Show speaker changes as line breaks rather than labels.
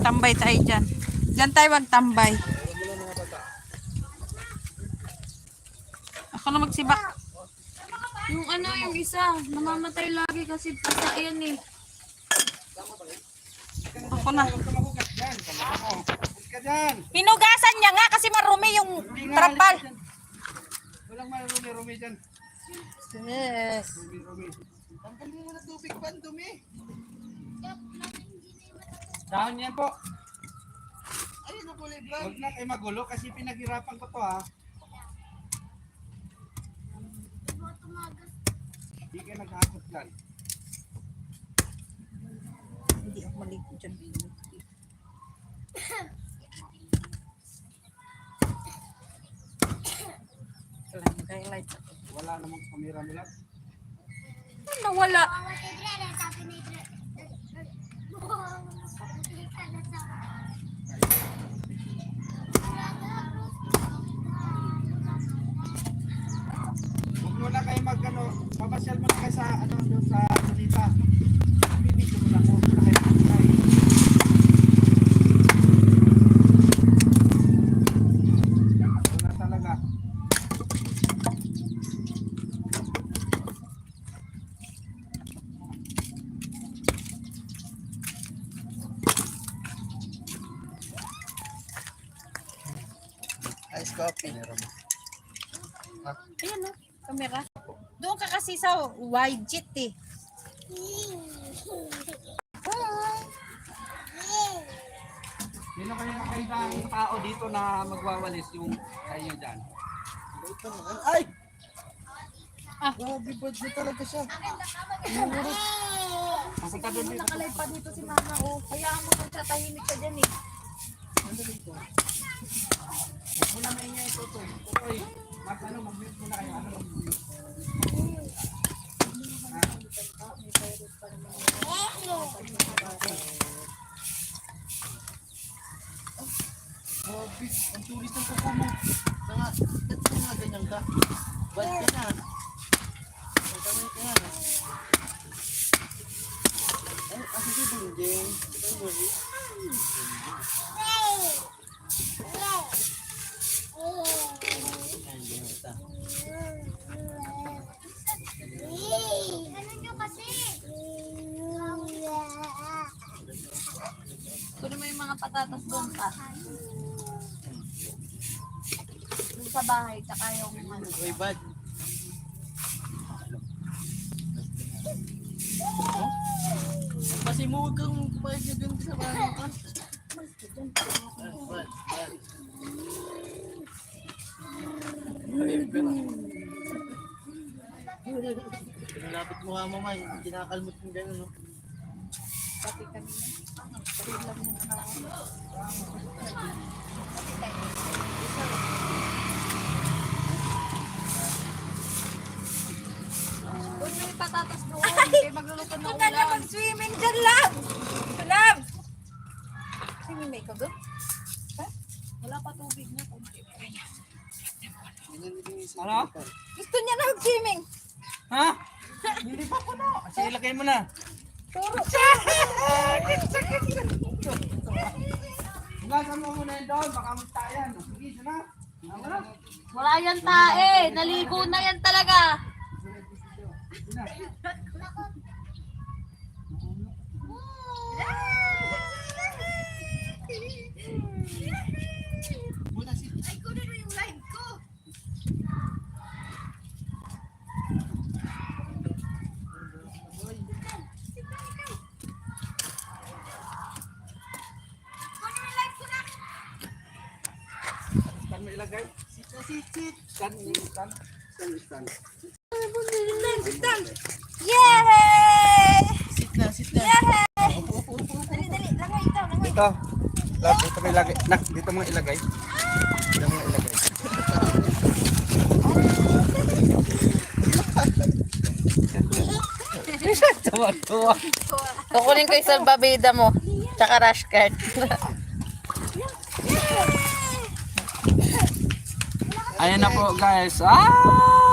Tambay tayo dyan. Dyan tayo magtambay. Ako na magsibak.
Yung ano, yung isa, namamatay lagi kasi pasa yan eh.
Ako na. Hinugasan niya nga kasi marumi yung trapal.
Walang marumi-rumi dyan.
Yes.
Rumi-rumi. Tanggalin mo na tubig pa, dumi. Dahon yan po. Ayun na kulay vlog. Huwag na kayo magulo kasi pinaghirapan ko to ha. Hindi kayo naghakot dyan.
Hindi ako maligo dyan. Highlight.
Wala namang kamera nila.
Nawala.
Huwag mo na kayo mag-ano, papasyal mo na kayo sa ano doon sa Sunita. Bibigyan mo na ko na kayo magkakay. Wala talaga. Ice coffee.
Ayan o, kamera. Doon ka kasi sa YG eh.
Sino kayo nakaibang tao dito na magwawalis yung kayo dyan? Ay! Grabe ba dito talaga siya? Papunta doon dito.
Nakalay pa dito si mama oh. Hayaan mo nang tatahimik ka dyan eh.
Huwag mo na maingay ito to. Tutoy, mag-mute muna kayo. Grabe, ang tulis ng kuko mo. Ba't nga ganyan ka? Ba't ka na? Magkamay ka na. Ay, ako si Bunjeng. Don't worry.
Kunin mo yung mga patatas doon pa. Doon sa bahay, tsaka yung ano.
Uy, bad. Kasi mo huwag kang kumain ka dun sa bahay ka. Pinalapit mo nga mama, kinakalmot yung gano'n, no?
Pati kami.
Doon mo yung patatas doon. Kaya magluluto ng
Huwag na
ulam.
mag-swimming dyan, love! Love! Swimming na ikaw doon?
Wala pa tubig na.
Ano?
Gusto niya na mag-swimming.
Ha? Hindi pa ko na. Sige, lagay mo na.
Turo.
Hugasan mo muna yun doon, baka magtayan. Sige, sana. Ano?
Wala yan tae. Naligo na yan talaga.
Ay, kunin mo yung live ko.
Saan mo ilagay? Sit. Saan mo ilagay? Saan?
Yay!
Sit na.
Yay! Dali, langay ito, langay.
Dito. Love, dito mo ilagay. Nak, dito mo ilagay. Dito mo ilagay. Tuwa.
Kukunin ko yung salbabida mo. Tsaka rush card.
Ayan na po guys. Ah!